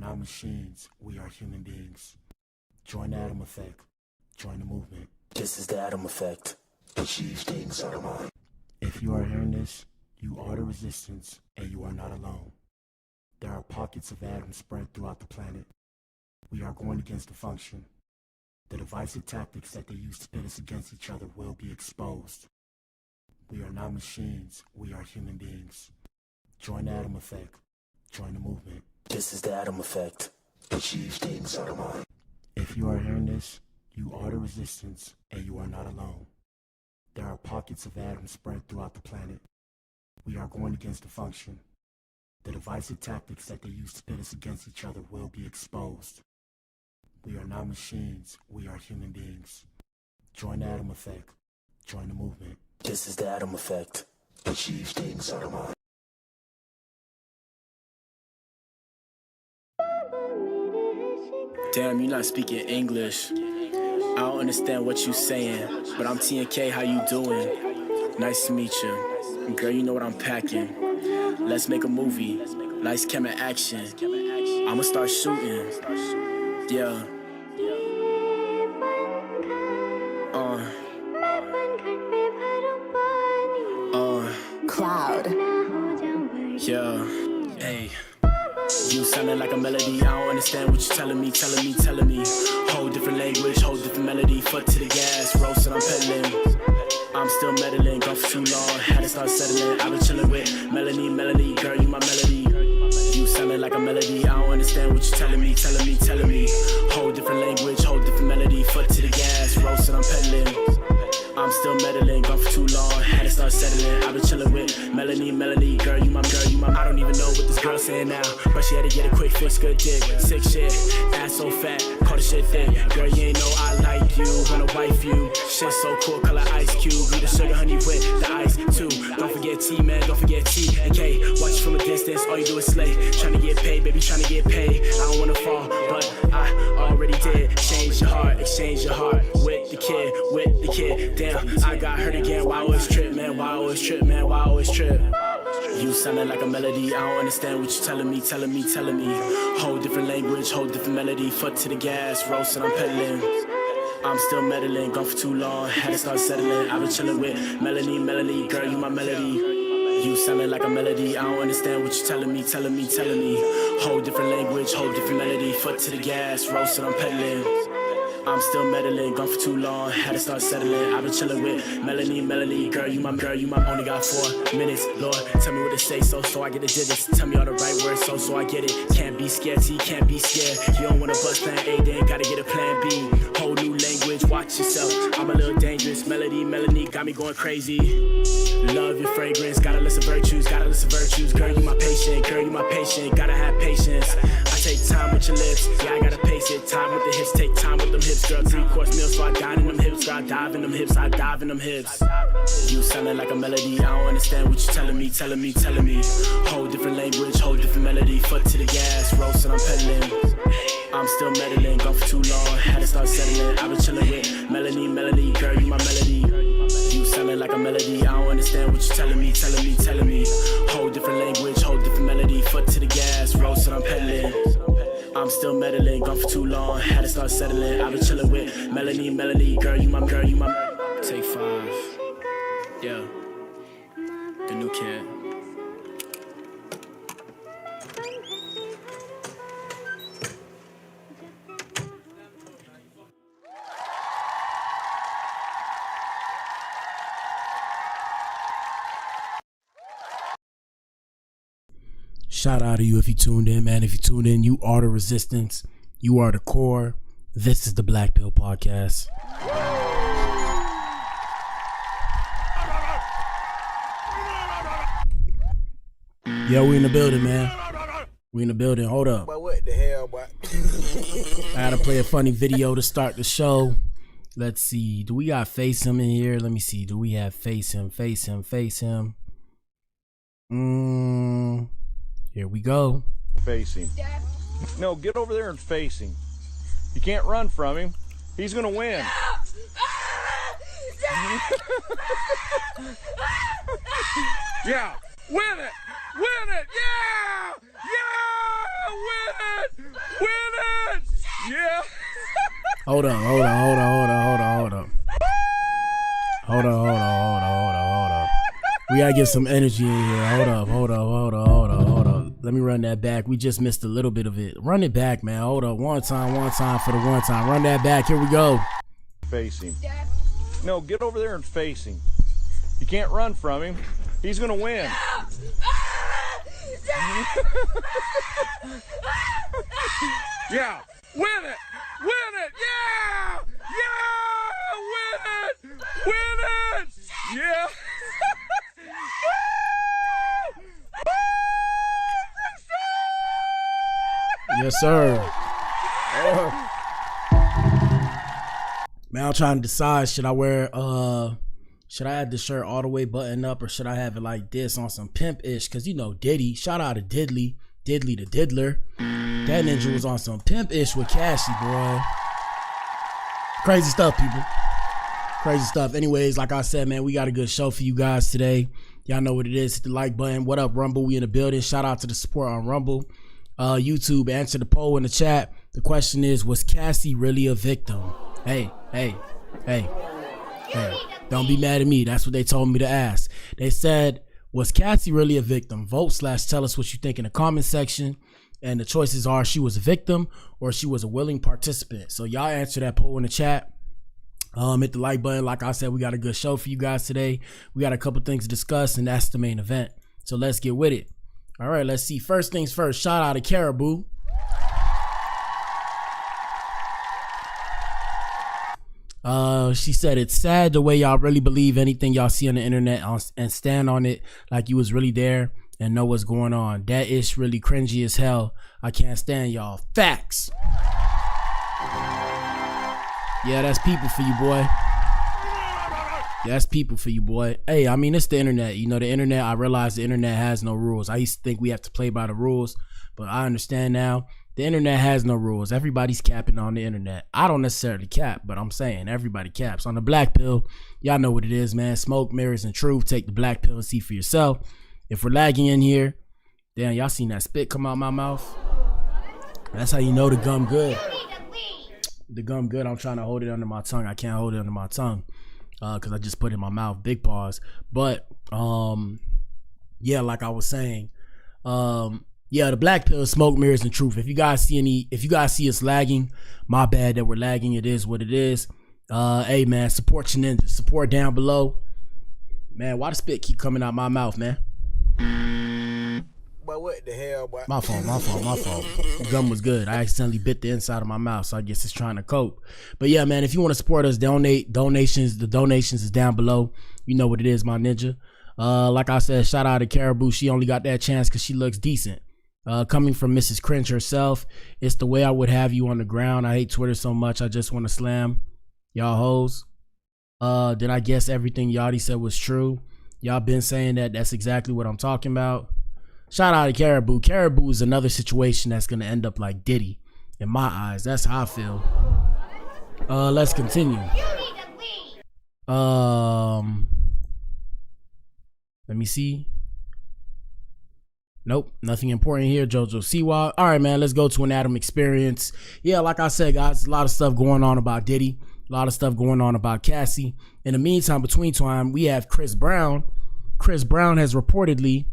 not machines, we are human beings. Join the Atom Effect. Join the movement. This is the Atom Effect. Achieve things out of mind. If you are hearing this, you are the resistance, and you are not alone. There are pockets of atoms spread throughout the planet. We are going against the function. The divisive tactics that they use to pit us against each other will be exposed. We are not machines, we are human beings. Join the Atom Effect. Join the movement. This is the Atom Effect. Achieve things out of mind. If you are hearing this, you are the resistance, and you are not alone. There are pockets of atoms spread throughout the planet. We are going against the function. The divisive tactics that they use to pit us against each other will be exposed. We are not machines, we are human beings. Join the Atom Effect. Join the movement. This is the Atom Effect. Achieve things out of mind. Damn, you're not speaking English. I don't understand what you saying, but I'm TNK, how you doing? Nice to meet you. Girl, you know what I'm packing. Let's make a movie. Lights, camera, action. I'ma start shooting. Yeah. Cloud. Yeah. Hey. You sounding like a melody, I don't understand what you're telling me. Whole different language, whole different melody. Foot to the gas, roasting, I'm pedaling. I'm still meddling, gone for too long, had to start settling. I've been chilling with Melanie, girl, you my melody. You sounding like a melody, I don't understand what you're telling me. Whole different language, whole different melody. Foot to the gas, roasting, I'm pedaling. I'm still meddling, gone for too long, had to start settling. I've been chilling with Melanie, girl, you my. I don't even know what this girl saying now, but she had to get a quick fix, good dick, sick shit, ass so fat, call the shit thick. Girl, you ain't know I like you, wanna wife you. Shit so cool, color ice cube, need the sugar honey with the ice too. Don't forget T, man, don't forget T and K. Watch from a distance, all you do is slay. Tryna get paid, baby, tryna get paid. I don't wanna fall, but I already did. Change your heart, exchange your heart with the kid. Damn, I got hurt again. Why always trip, man? Why always trip? You sounding like a melody. I don't understand what you're telling me. Whole different language, whole different melody. Foot to the gas, roasting, I'm pedaling. I'm still meddling, gone for too long, had to start settling. I've been chilling with Melanie, girl, you my melody. You sounding like a melody. I don't understand what you're telling me. Whole different language, whole different melody. Foot to the gas, roasting, I'm pedaling. I'm still meddling, gone for too long, had to start settling. I've been chilling with Melanie, girl, you my. Only got 4 minutes, Lord, tell me what to say, so I get the digits. Tell me all the right words, so I get it. Can't be scared, T, can't be scared. You don't wanna bust plan A, then gotta get a plan B. Whole new language, watch yourself. I'm a little dangerous, Melanie, got me going crazy. Love your fragrance, gotta listen virtues. Girl, you my patient, gotta have patience. I take time with your lips, yeah, I gotta pace it. Time with the hips, take time with them hips, girl. 3-course meal, so I dive in them hips, girl. I dive in them hips. You sounding like a melody, I don't understand what you're telling me. Whole different language, whole different melody. Foot to the gas, roasting, I'm pedaling. I'm still meddling, gone for too long, had to start settling. I've been chilling with Melanie, girl, you my melody. You sounding like a melody, I don't understand what you're telling me. Whole different language, whole different melody. Foot to the gas, roasting, I'm pedaling. I'm still meddling, gone for too long, had to start settling. I've been chilling with Melanie, girl, you my. Take 5, yeah, the new kid. Shout out to you if you tuned in, man. If you tuned in, you are the resistance. You are the core. This is the Blac Pill podcast. Yo, we in the building, man. We in the building. Hold up. But what the hell, boy? I gotta play a funny video to start the show. Let's see. Do we got Face Him in here? Let me see. Do we have Face Him? Here we go. Face him. No, get over there and face him. You can't run from him. He's gonna win. Yeah, win it, yeah, win it! Win it! Yeah! Hold up. We gotta get some energy in here. Hold up. Let me run that back. We just missed a little bit of it. Run it back, man. Hold up. One time for the one time. Run that back. Here we go. Face him. No, get over there and face him. You can't run from him. He's gonna win. Yeah, win it! Win it! Yeah! Yeah! Win it! Win it! Yeah! Yes, sir. Man, I'm trying to decide, should I have the shirt all the way buttoned up, or should I have it like this on some pimp-ish? Because, you know, Diddy, shout out to Diddley the Diddler. That ninja was on some pimp-ish with Cassie, boy. Crazy stuff, people. Crazy stuff. Anyways, like I said, man, we got a good show for you guys today. Y'all know what it is. Hit the like button. What up, Rumble? We in the building. Shout out to the support on Rumble. YouTube, answer the poll in the chat. The question is, was Cassie really a victim? Hey. Don't be mad at me. That's what they told me to ask. They said, was Cassie really a victim? Vote/tell us what you think in the comment section. And the choices are, she was a victim or she was a willing participant. So y'all answer that poll in the chat. Hit the like button. Like I said, we got a good show for you guys today. We got a couple things to discuss, and that's the main event. So let's get with it. All right, let's see. First things first, shout out to Caribou. She said, it's sad the way y'all really believe anything y'all see on the internet and stand on it like you was really there and know what's going on. That ish really cringy as hell. I can't stand y'all. Facts. Yeah, that's people for you, boy. That's people for you, boy. Hey, I mean, it's the internet. You know, the internet, I realize the internet has no rules. I used to think we have to play by the rules, but I understand now. The internet has no rules. Everybody's capping on the internet. I don't necessarily cap, but I'm saying everybody caps. On the Blac Pill, y'all know what it is, man. Smoke, mirrors, and truth. Take the Blac Pill and see for yourself. If we're lagging in here, damn, y'all seen that spit come out my mouth? That's how you know the gum good. The gum good. I'm trying to hold it under my tongue. I can't hold it under my tongue because I just put it in my mouth. Big pause. But yeah, like I was saying, yeah, the Blac Pill, smoke, mirrors, and truth. If you guys see us lagging, my bad that we're lagging. It is what it is. Hey man, support your ninjas. Support down below. Man, why the spit keep coming out my mouth, man? But what the hell, boy? My fault. The gum was good. I accidentally bit the inside of my mouth, so I guess it's trying to cope. But yeah, man, if you want to support us, donations. The donations is down below. You know what it is, my ninja. Like I said, shout out to Caribou. She only got that chance because she looks decent. Coming from Mrs. Cringe herself, it's the way I would have you on the ground. I hate Twitter so much. I just want to slam y'all hoes. Did I guess everything Yachty said was true? Y'all been saying that. That's exactly what I'm talking about. Shout out to Caribou. Caribou is another situation that's going to end up like Diddy. In my eyes, that's how I feel. Let's continue. Let me see. Nope, nothing important here. Jojo Siwa. All right, man, let's go to an Adam experience. Yeah, like I said, guys, a lot of stuff going on about Diddy. A lot of stuff going on about Cassie. In the meantime, between time, we have Chris Brown. Chris Brown has reportedly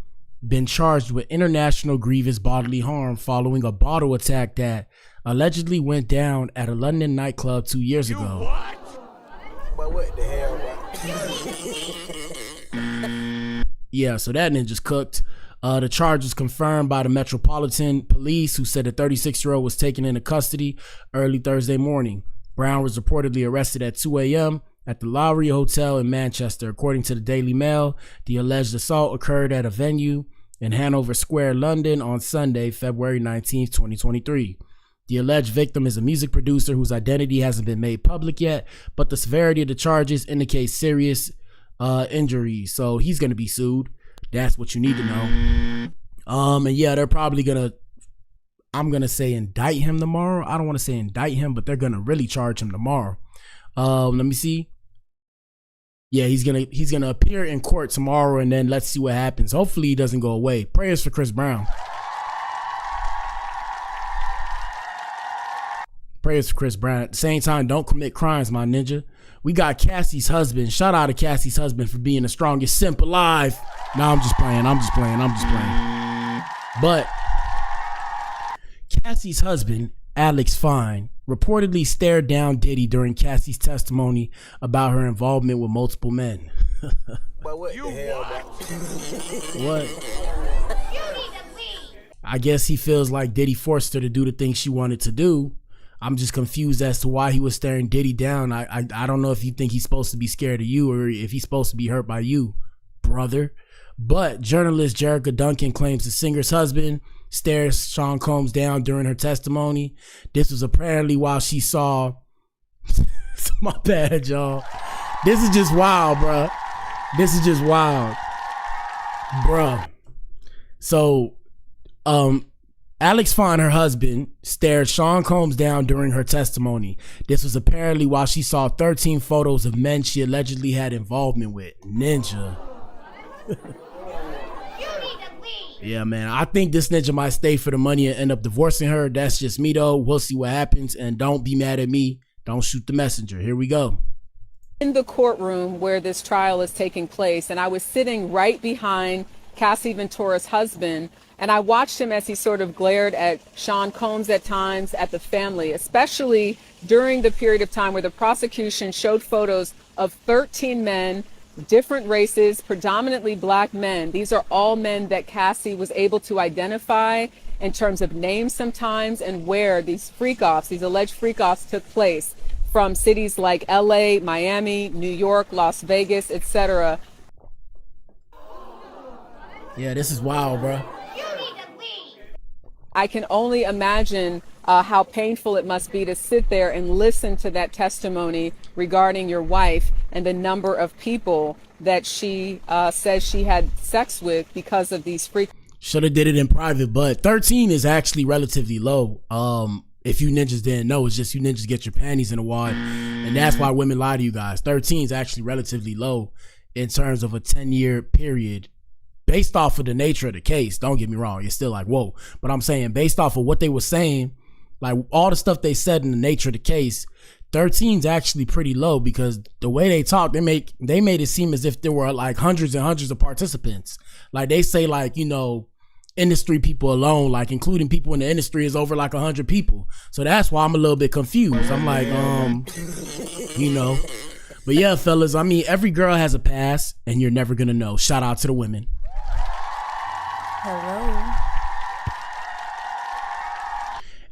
been charged with international grievous bodily harm following a bottle attack that allegedly went down at a London nightclub 2 years ago. But what the hell, boy? Yeah, so that ninja's cooked. The charge was confirmed by the Metropolitan Police, who said the 36-year-old was taken into custody early Thursday morning. Brown was reportedly arrested at 2 a.m. at the Lowry Hotel in Manchester. According to the Daily Mail, the alleged assault occurred at a venue in Hanover Square, London on Sunday, February 19, 2023. The alleged victim is a music producer whose identity hasn't been made public yet, but the severity of the charges indicates serious injuries. So he's going to be sued. That's what you need to know. And yeah, they're probably gonna, I'm gonna say indict him tomorrow. I don't want to say indict him, but they're gonna really charge him tomorrow. Let me see. Yeah, he's gonna appear in court tomorrow, and then let's see what happens. Hopefully he doesn't go away. Prayers for Chris Brown. prayers for Chris Brown. At the same time, don't commit crimes, my ninja. We got Cassie's husband. Shout out to Cassie's husband for being the strongest simp alive. Nah, I'm just playing. But Cassie's husband, Alex Fine, reportedly stared down Diddy during Cassie's testimony about her involvement with multiple men. But what the hell, What? I guess he feels like Diddy forced her to do the thing she wanted to do. I'm just confused as to why he was staring Diddy down. I don't know if you think he's supposed to be scared of you or if he's supposed to be hurt by you, brother. But journalist Jerica Duncan claims the singer's husband stares Sean Combs down during her testimony. This was apparently while she saw... My bad, y'all. This is just wild, bruh. So, Alex Fine, her husband, stared Sean Combs down during her testimony. This was apparently while she saw 13 photos of men she allegedly had involvement with. Ninja. Yeah, man. I think this ninja might stay for the money and end up divorcing her. That's just me, though. We'll see what happens. And don't be mad at me. Don't shoot the messenger. Here we go. In the courtroom where this trial is taking place, and I was sitting right behind Cassie Ventura's husband, and I watched him as he sort of glared at Sean Combs at times, at the family, especially during the period of time where the prosecution showed photos of 13 men, different races, predominantly black men. These are all men that Cassie was able to identify in terms of names sometimes and where these freak-offs, these alleged freak-offs took place from cities like LA, Miami, New York, Las Vegas, etc. Yeah, this is wild, bro. I can only imagine how painful it must be to sit there and listen to that testimony regarding your wife and the number of people that she says she had sex with because of these freak. Should have did it in private, but 13 is actually relatively low. If you ninjas didn't know, it's just you ninjas get your panties in a wad, and that's why women lie to you guys. 13 is actually relatively low in terms of a 10-year period. Based off of the nature of the case, don't get me wrong, it's still like, whoa. But I'm saying based off of what they were saying, like all the stuff they said in the nature of the case, 13 is actually pretty low because the way they talk, they made it seem as if there were like hundreds and hundreds of participants. Like they say like, you know, industry people alone, like including people in the industry is over like 100 people. So that's why I'm a little bit confused. I'm like, you know, but yeah, fellas, I mean, every girl has a past and you're never going to know. Shout out to the women. Hello.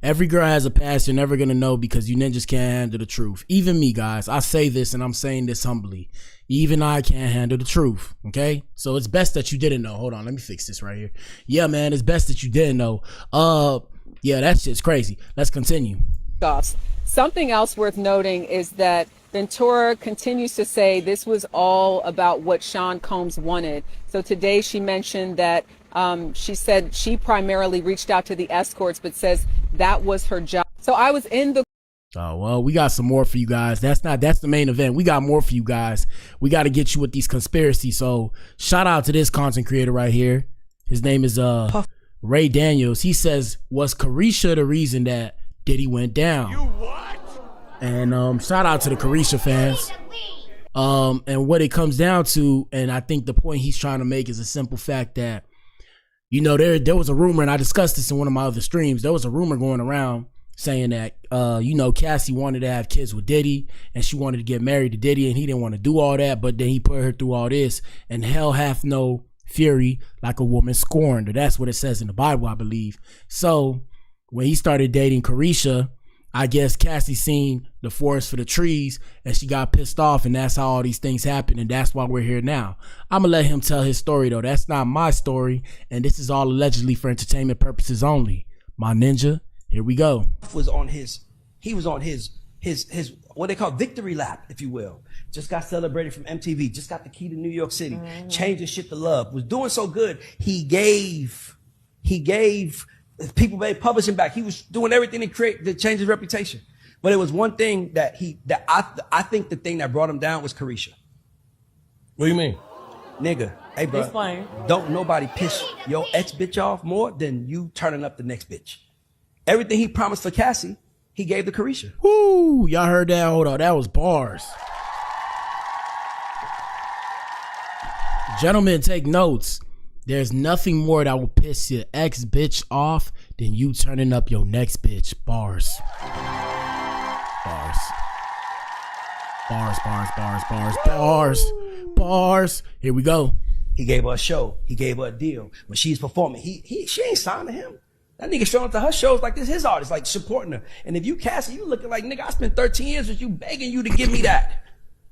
Every girl has a past you're never gonna know because you ninjas can't handle the truth. Even me, guys. I say this and I'm saying this humbly. Even I can't handle the truth. Okay? So it's best that you didn't know. Hold on, let me fix this right here. Yeah, man, it's best that you didn't know. Yeah, that shit's crazy. Let's continue. Something else worth noting is that Ventura continues to say this was all about what Sean Combs wanted. So today she mentioned that she said she primarily reached out to the escorts, but says that was her job. So I was in the... Oh, well, we got some more for you guys. That's the main event. We got more for you guys. We got to get you with these conspiracies. So shout out to this content creator right here. His name is Ray Daniels. He says, was Carisha the reason that Diddy went down? You what? And shout out to the Carisha fans. And what it comes down to, and I think the point he's trying to make is a simple fact that, you know, there was a rumor, and I discussed this in one of my other streams. There was a rumor going around saying that, you know, Cassie wanted to have kids with Diddy, and she wanted to get married to Diddy, and he didn't want to do all that, but then he put her through all this, and hell hath no fury like a woman scorned. Or that's what it says in the Bible, I believe. So when he started dating Carisha, I guess Cassie seen the forest for the trees and she got pissed off, and that's how all these things happen, and that's why we're here now. I'm gonna let him tell his story though. That's not my story, and this is all allegedly for entertainment purposes only. My ninja, here we go. He was on his what they call victory lap, if you will. Just got celebrated from MTV, just got the key to New York City, changed his shit to love, was doing so good. He gave people made publishing back. He was doing everything to change his reputation. But it was one thing that I think the thing that brought him down was Carisha. What do you mean? Nigga, hey bro, Explain. don't nobody piss your ex bitch off more than you turning up the next bitch. Everything he promised for Cassie, he gave to Carisha. Woo! Y'all heard that? Hold on, that was bars. Gentlemen, take notes. There's nothing more that will piss your ex bitch off than you turning up your next bitch. Bars. Bars. Bars, bars, bars, bars, bars, bars. Here we go. He gave her a show. He gave her a deal. When she's performing, she ain't signed to him. That nigga showing up to her shows like this, his artist, like supporting her. And if you Cassie, you looking like, nigga, I spent 13 years with you begging you to give me that.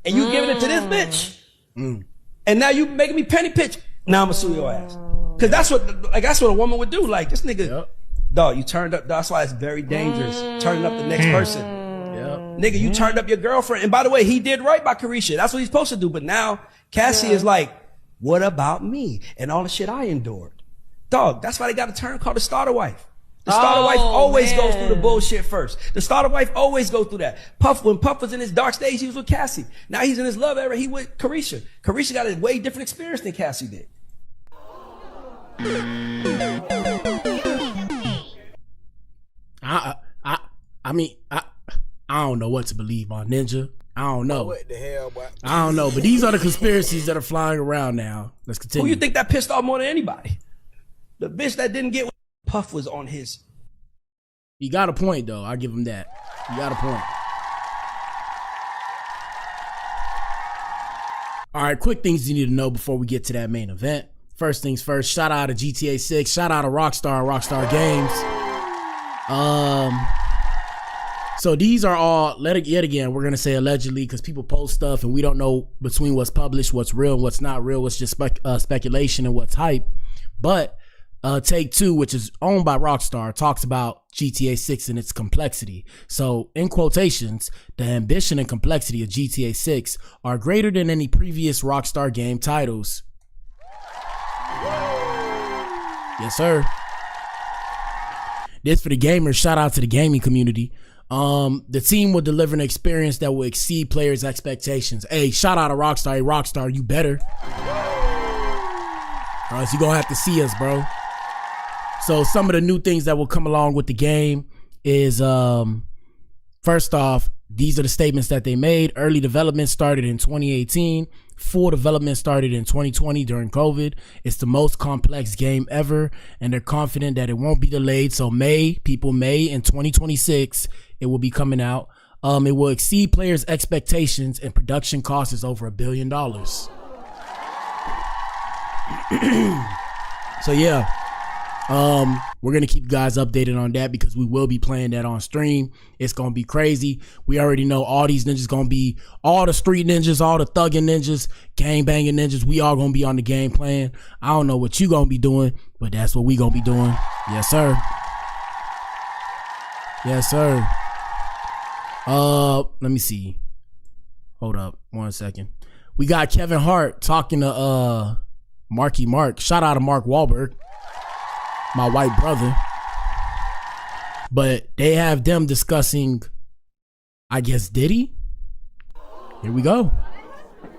And you giving it to this bitch. And now you making me penny pitch. Now I'm gonna sue your ass. Cause that's what a woman would do. Like this nigga, dog, you turned up. That's why it's very dangerous. Turning up the next person. Nigga, you turned up your girlfriend. And by the way, he did right by Carisha. That's what he's supposed to do. But now Cassie is like, what about me? And all the shit I endured. Dog, that's why they got a term called the starter wife. The starter wife always goes through the bullshit first. The starter wife always goes through that. When Puff was in his dark stage, he was with Cassie. Now he's in his love era, he with Carisha. Carisha got a way different experience than Cassie did. I don't know what to believe on, Ninja. I don't know. What the hell, boy? I don't know, but these are the conspiracies that are flying around now. Let's continue. Who you think that pissed off more than anybody? The bitch that didn't get what Puff was on his. He got a point, though. I give him that. He got a point. All right, quick things you need to know before we get to that main event. First things first, shout out to GTA 6. Shout out to Rockstar Games. So these are all, yet again, we're going to say allegedly because people post stuff and we don't know between what's published, what's real and what's not real, what's just speculation and what's hype. But Take-Two, which is owned by Rockstar, talks about GTA 6 and its complexity. So in quotations, the ambition and complexity of GTA 6 are greater than any previous Rockstar game titles. Yes, sir. This for the gamers. Shout out to the gaming community. The team will deliver an experience that will exceed players' expectations. Hey, shout out to Rockstar. Hey, Rockstar, you better. Or else you're gonna have to see us, bro. So some of the new things that will come along with the game is, first off, these are the statements that they made. Early development started in 2018. Full development started in 2020 during COVID. It's the most complex game ever, and they're confident that it won't be delayed. So May in 2026, it will be coming out. It will exceed players' expectations, and production cost is over $1 billion. So yeah, we're gonna keep you guys updated on that because we will be playing that on stream. It's gonna be crazy. We already know all these ninjas gonna be, all the street ninjas, all the thugging ninjas, gang banging ninjas. We all gonna be on the game playing. I don't know what you gonna be doing, but that's what we gonna be doing. Yes, sir. Yes, sir. Let me see. Hold up 1 second. We got Kevin Hart talking to Marky Mark. Shout out to Mark Wahlberg, my white brother. But they have them discussing, I guess, Diddy. Here we go.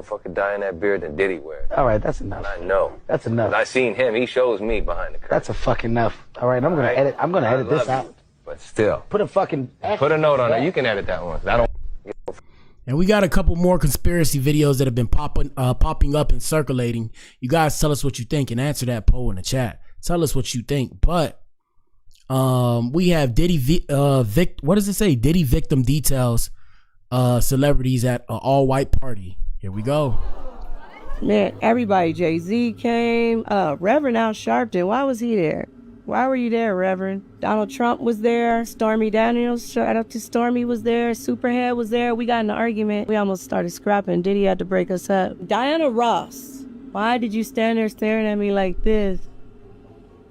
Fucking dye in that beard than Diddy wear. All right, that's enough. And I know. That's enough. I seen him. He shows me behind the curtain. That's a fucking enough. All right, I'm gonna edit. I'm gonna edit this out. But still, put a fucking put a note on it. You can edit that one. I don't. And we got a couple more conspiracy videos that have been popping up and circulating. You guys tell us what you think and answer that poll in the chat. Tell us what you think. But we have Diddy what does it say? Diddy victim details celebrities at an all-white party. Here we go. Man, everybody. Jay-Z came. Reverend Al Sharpton, why was he there? Why were you there, Reverend? Donald Trump was there. Stormy Daniels, shout out to Stormy, was there. Superhead was there. We got in an argument. We almost started scrapping. Diddy had to break us up. Diana Ross, why did you stand there staring at me like this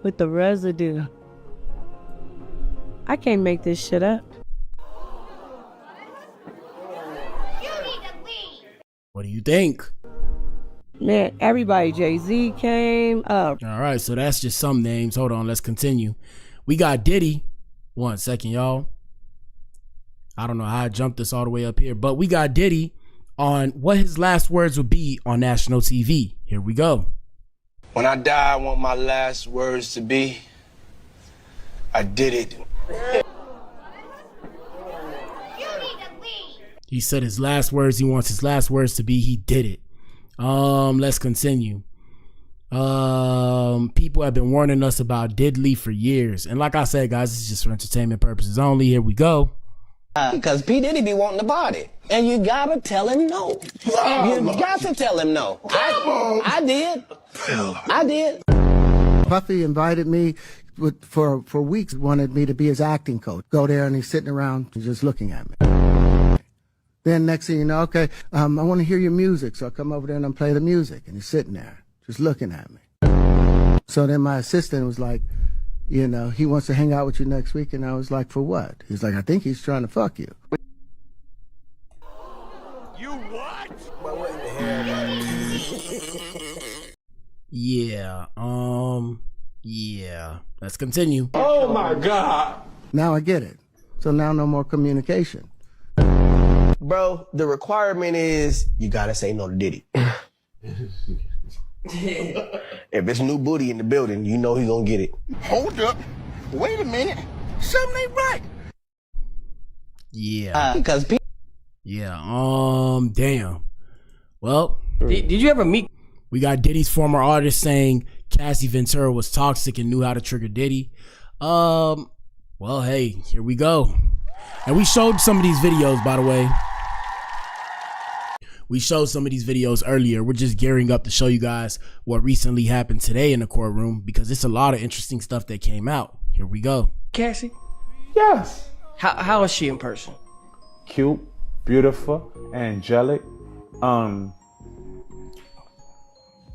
with the residue? I can't make this shit up. What do you think? Man, everybody. Jay-Z came. All right, so that's just some names. Hold on, let's continue. We got Diddy. 1 second, y'all. I don't know how I jumped this all the way up here, but we got Diddy on what his last words would be on national TV. Here we go. When I die, I want my last words to be, I did it. He said his last words, he wants his last words to be, he did it. Let's continue. People have been warning us about Diddy for years. And like I said, guys, this is just for entertainment purposes only. Here we go. Because P. Diddy be wanting the body. And you gotta tell him no. You got to tell him no. I did. I did. Puffy invited me for weeks, wanted me to be his acting coach. Go there and he's sitting around just looking at me. Then next thing you know, okay, I want to hear your music. So I come over there and I play the music and he's sitting there just looking at me. So then my assistant was like, you know, he wants to hang out with you next week. And I was like, for what? He's like, I think he's trying to fuck you. You what? But what in the hell, man? Yeah. Let's continue. Oh my God. Now I get it. So now no more communication. Bro, the requirement is you gotta say no to Diddy. If it's new booty in the building, you know he's gonna get it. Hold up. Wait a minute. Something ain't right. Yeah. Because damn. Well, Did you ever meet? We got Diddy's former artist saying Cassie Ventura was toxic and knew how to trigger Diddy. Well, hey, here we go. And we showed some of these videos, by the way. We showed some of these videos earlier. We're just gearing up to show you guys what recently happened today in the courtroom because it's a lot of interesting stuff that came out. Here we go. Cassie? Yes. How is she in person? Cute, beautiful, angelic.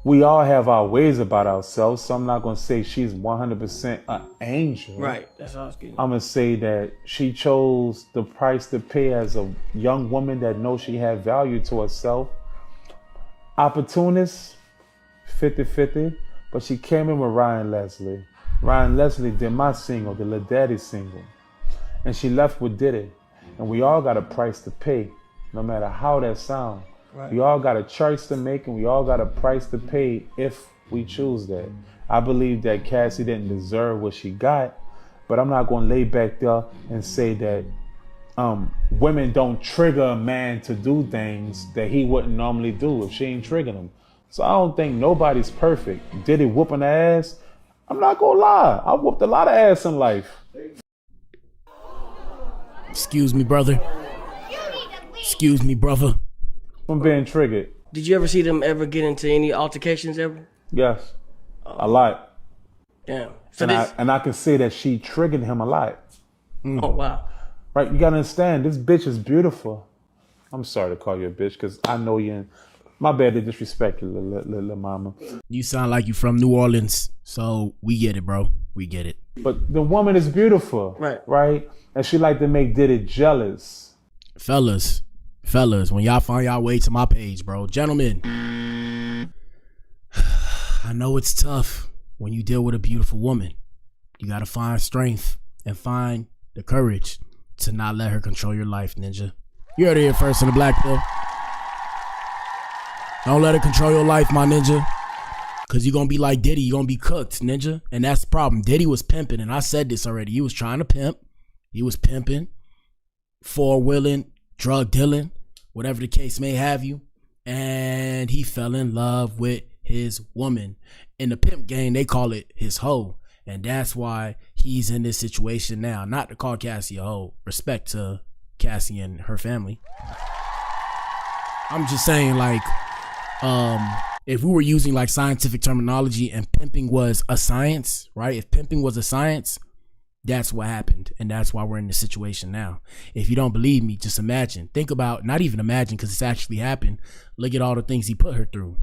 We all have our ways about ourselves, so I'm not going to say she's 100% an angel. Right, that's all I was getting. I'm going to say that she chose the price to pay as a young woman that knows she had value to herself. Opportunist, 50-50, but she came in with Ryan Leslie. Ryan Leslie did my single, the Lil Daddy single, and she left with Diddy. And we all got a price to pay, no matter how that sounds. Right. We all got a choice to make and we all got a price to pay if we choose that. I believe that Cassie didn't deserve what she got, but I'm not going to lay back there and say that women don't trigger a man to do things that he wouldn't normally do if she ain't triggering him. So I don't think nobody's perfect. Diddy whooping her ass? I'm not going to lie. I whooped a lot of ass in life. Excuse me, brother. Excuse me, brother. I'm being triggered. Did you ever see them ever get into any altercations ever? Yes, a lot. Damn. So and I can say that she triggered him a lot. Oh, wow. Right, you gotta understand, this bitch is beautiful. I'm sorry to call you a bitch, because I know you. My bad to disrespect you, little mama. You sound like you from New Orleans, so we get it, bro. We get it. But the woman is beautiful. Right? And she like to make Diddy jealous. Fellas, when y'all find y'all way to my page, bro. Gentlemen, I know it's tough when you deal with a beautiful woman. You gotta find strength and find the courage to not let her control your life, ninja. You heard it here first on the Blac Pill. Don't let her control your life, my ninja. Cause you're gonna be like Diddy, you're gonna be cooked, ninja. And that's the problem. Diddy was pimping, and I said this already. He was trying to pimp. He was pimping, four-wheeling, drug dealing, whatever the case may have you. And he fell in love with his woman. In the pimp game, they call it his hoe. And that's why he's in this situation now. Not to call Cassie a hoe. Respect to Cassie and her family. I'm just saying, like, if we were using like scientific terminology and pimping was a science, right? If pimping was a science, that's what happened. And that's why we're in this situation now. If you don't believe me, just imagine. Think about, not even imagine, because it's actually happened. Look at all the things he put her through.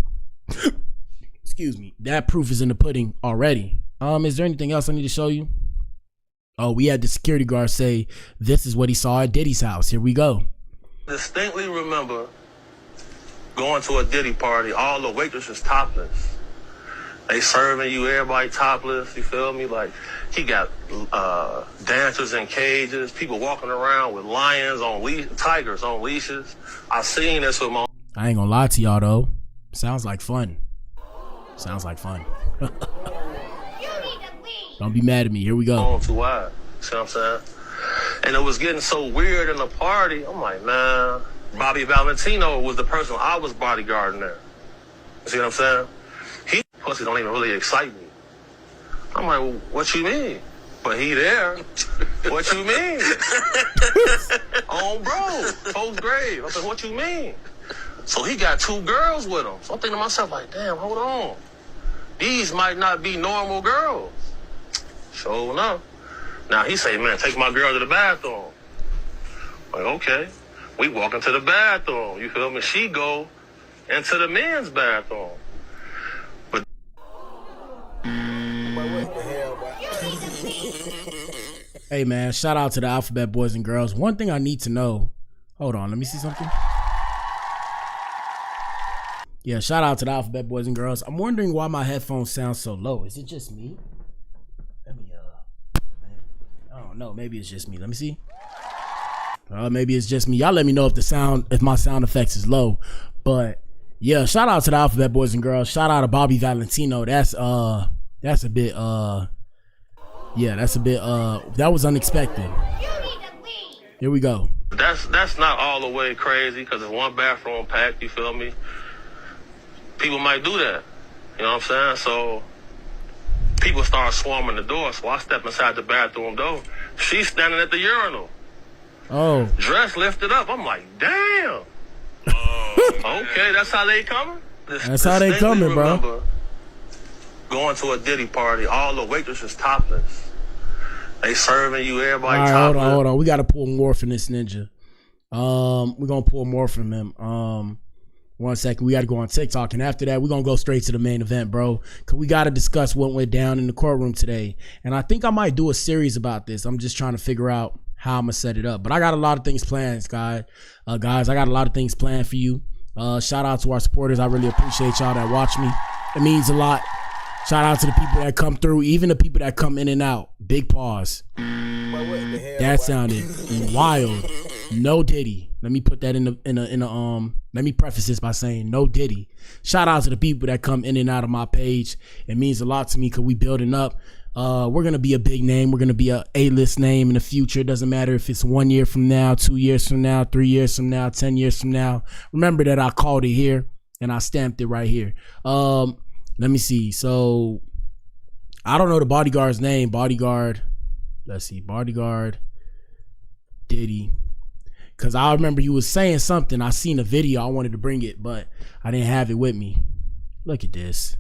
Excuse me. That proof is in the pudding already. Is there anything else I need to show you? Oh, we had the security guard say, this is what he saw at Diddy's house. Here we go. Distinctly remember going to a Diddy party, all the waitresses topless. They serving you, everybody topless, you feel me? Like, he got dancers in cages, people walking around with lions on tigers on leashes. I seen this with my... I ain't gonna lie to y'all though. Sounds like fun. Sounds like fun. Don't be mad at me. Here we go. Too wide. See what I'm saying? And it was getting so weird in the party. I'm like, man, Bobby Valentino was the person I was bodyguarding there. You see what I'm saying? He pussy don't even really excite me. I'm like, well, what you mean? But he there. What you mean? On bro, folks' grave. I said, what you mean? So he got 2 girls with him. So I'm thinking to myself, like, damn, hold on. These might not be normal girls. Sure enough. Now he say, man, take my girl to the bathroom. Like, okay. We walk into the bathroom. You feel me? She go into the men's bathroom. But Hey man, shout out to the Alphabet Boys and Girls. One thing I need to know. Hold on, let me see something. Yeah, shout out to the Alphabet Boys and Girls. I'm wondering why my headphones sound so low. Is it just me? Let me I don't know. Maybe it's just me. Let me see. Maybe it's just me. Y'all let me know if my sound effects is low. But yeah, shout out to the Alphabet Boys and Girls. Shout out to Bobby Valentino. That's a bit that was unexpected. Here we go. that's not all the way crazy, because if one bathroom packed, you feel me? People might do that. You know what I'm saying? So people start swarming the door. So I step inside the bathroom door. She's standing at the urinal. Oh. Dress lifted up. I'm like, damn. Okay, that's how they coming? That's how they coming, bro. Going to a Diddy party, all the waitresses topless. They serving you, everybody all right, topless. Hold on. We got to pull more from this ninja. We're going to pull more from him. 1 second. We got to go on TikTok. And after that, we're going to go straight to the main event, bro. Because we got to discuss what went down in the courtroom today. And I think I might do a series about this. I'm just trying to figure out how I'm going to set it up. But I got a lot of things planned, guys. I got a lot of things planned for you. Shout out to our supporters. I really appreciate y'all that watch me. It means a lot. Shout out to the people that come through, even the people that come in and out. Big pause. That sounded wild. No Diddy. Let me put that in a let me preface this by saying no Diddy. Shout out to the people that come in and out of my page. It means a lot to me because we building up. We're gonna be a big name. We're gonna be a A-list name in the future. It doesn't matter if it's 1 year from now, 2 years from now, 3 years from now, 10 years from now. Remember that I called it here and I stamped it right here. Let me see. So I don't know the bodyguard's name. Bodyguard. Let's see. Bodyguard Diddy. Cause I remember you was saying something. I seen a video. I wanted to bring it, but I didn't have it with me. Look at this.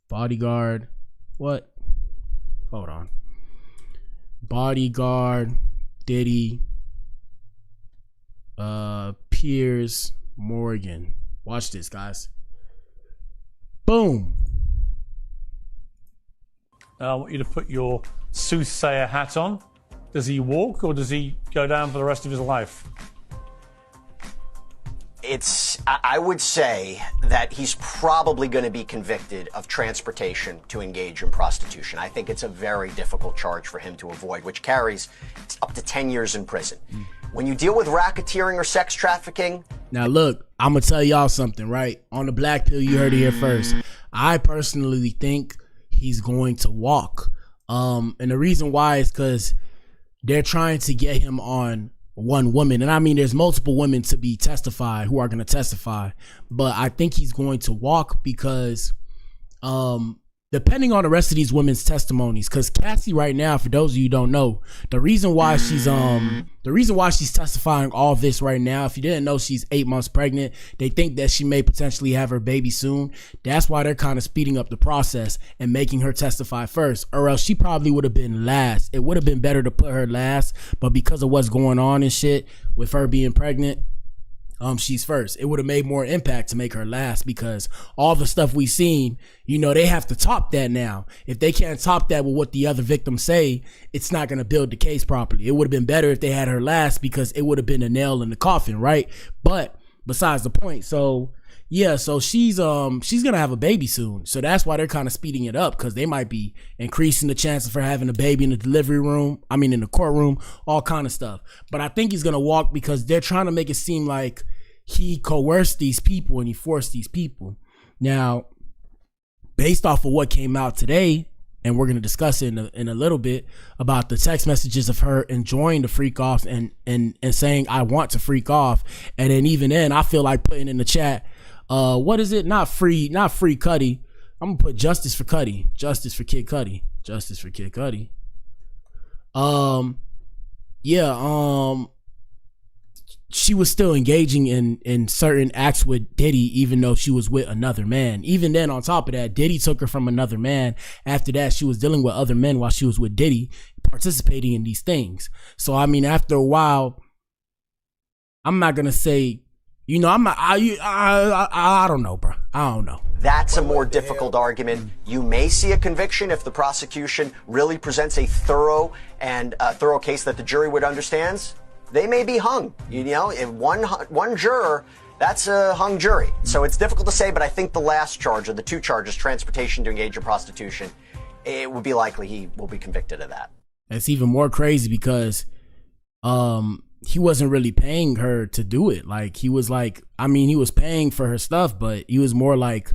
Bodyguard. What? Hold on. Bodyguard Diddy. Piers Morgan. Watch this, guys. Boom. I want you to put your soothsayer hat on. Does he walk or does he go down for the rest of his life? I would say that he's probably going to be convicted of transportation to engage in prostitution. I think it's a very difficult charge for him to avoid, which carries up to 10 years in prison. When you deal with racketeering or sex trafficking. Now look, I'm going to tell y'all something, right? On the Blac Pill, you heard it here first. I personally think he's going to walk. And the reason why is because they're trying to get him on one woman. And I mean, there's multiple women to be testified who are going to testify. But I think he's going to walk because depending on the rest of these women's testimonies, because Cassie right now, for those of you who don't know, the reason why she's testifying all this right now, if you didn't know, she's 8 months pregnant. They think that she may potentially have her baby soon. That's why they're kind of speeding up the process and making her testify first, or else she probably would have been last. It would have been better to put her last, but because of what's going on and shit with her being pregnant, she's first. It would have made more impact to make her last, because all the stuff we've seen, you know, they have to top that now. If they can't top that with what the other victims say, it's not going to build the case properly. It would have been better if they had her last, because it would have been a nail in the coffin, right? But besides the point. So yeah, so she's going to have a baby soon. So that's why they're kind of speeding it up, because they might be increasing the chances for having a baby in the delivery room. I mean, in the courtroom, all kind of stuff. But I think he's going to walk because they're trying to make it seem like he coerced these people and he forced these people. Now, based off of what came out today, and we're going to discuss it in a little bit, about the text messages of her enjoying the freak off and saying, I want to freak off. And then even then, I feel like putting in the chat, what is it? Not free Cudi. I'm gonna put justice for Cudi. Justice for Kid Cudi. Justice for Kid Cudi. She was still engaging in certain acts with Diddy, even though she was with another man. Even then, on top of that, Diddy took her from another man. After that, she was dealing with other men while she was with Diddy, participating in these things. So, I mean, after a while, I'm not gonna say, you know, I don't know, bro. I don't know. That's a more difficult argument. You may see a conviction if the prosecution really presents a thorough case that the jury would understand. They may be hung. You know, if one juror, that's a hung jury. So it's difficult to say, but I think the last charge, or the two charges, transportation to engage in prostitution, it would be likely he will be convicted of that. It's even more crazy because he wasn't really paying her to do it. Like, he was like, I mean, he was paying for her stuff, but he was more like,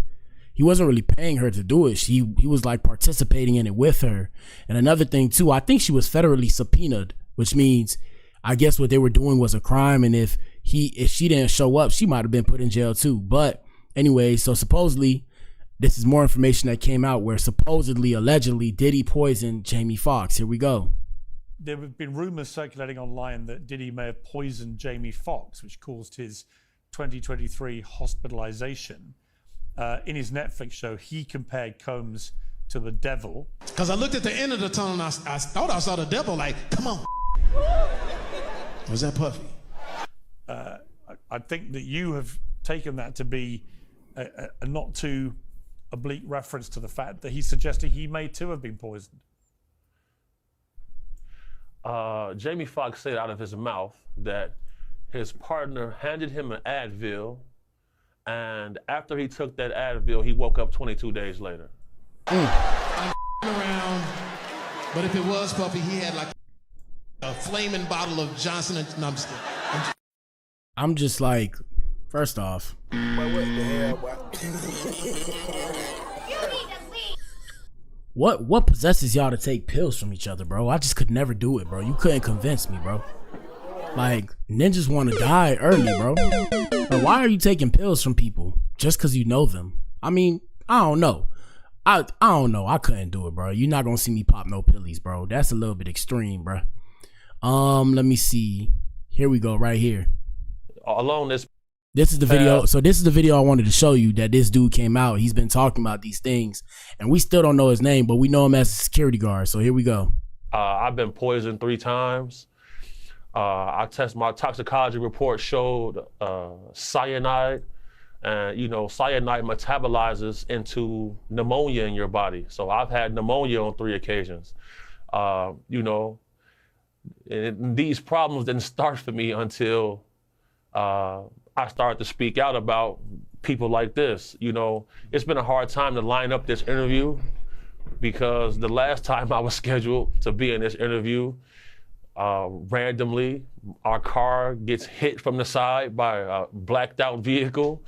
he wasn't really paying her to do it. He was like participating in it with her. And another thing too, I think she was federally subpoenaed, which means I guess what they were doing was a crime, and if she didn't show up, she might have been put in jail too. But anyway, so supposedly, this is more information that came out where supposedly, allegedly, Diddy poisoned Jamie Foxx. Here we go. There have been rumors circulating online that Diddy may have poisoned Jamie Foxx, which caused his 2023 hospitalization. In his Netflix show, he compared Combs to the devil. Because I looked at the end of the tunnel and I thought I saw the devil, like, come on. Was that Puffy? I think that you have taken that to be a not too oblique reference to the fact that he's suggesting he may too have been poisoned. Jamie Foxx said out of his mouth that his partner handed him an Advil, and after he took that Advil, he woke up 22 days later. I'm around, but if it was Puffy, he had like a flaming bottle of Johnson and... No, I'm just kidding. I'm just like, first off, what possesses y'all to take pills from each other, bro? I just could never do it, bro. You couldn't convince me, bro. Like, ninjas want to die early, bro. Like, why are you taking pills from people just because you know them? I mean, I don't know. I don't know. I couldn't do it, bro. You're not gonna see me pop no pillies, bro. That's a little bit extreme, bro. Let me see. Here we go, right here. Along this is the video. So this is the video I wanted to show you that this dude came out. He's been talking about these things, and we still don't know his name, but we know him as a security guard. So here we go. I've been poisoned 3 times. My toxicology report showed cyanide, and you know, cyanide metabolizes into pneumonia in your body. So I've had pneumonia on 3 occasions. You know, and these problems didn't start for me until I started to speak out about people like this. You know, it's been a hard time to line up this interview because the last time I was scheduled to be in this interview, randomly, our car gets hit from the side by a blacked out vehicle,